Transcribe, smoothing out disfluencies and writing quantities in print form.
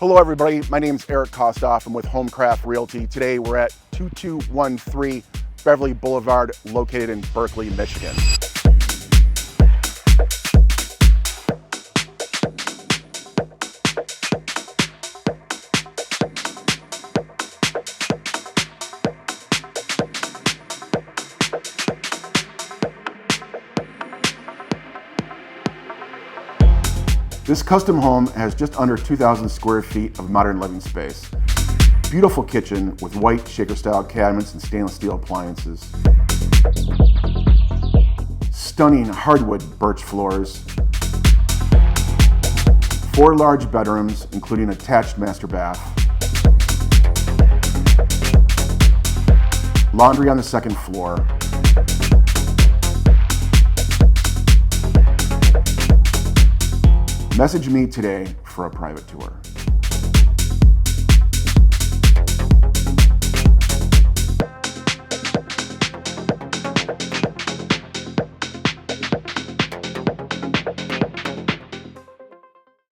Hello everybody, my name is Eric Kostoff. I'm with HomeCraft Realty. Today we're at 2213 Beverly Boulevard, located in Berkley, Michigan. This custom home has just under 2,000 square feet of modern living space. Beautiful kitchen with white shaker-style cabinets and stainless steel appliances. Stunning hardwood birch floors. 4 large bedrooms, including attached master bath. Laundry on the second floor. Message me today for a private tour.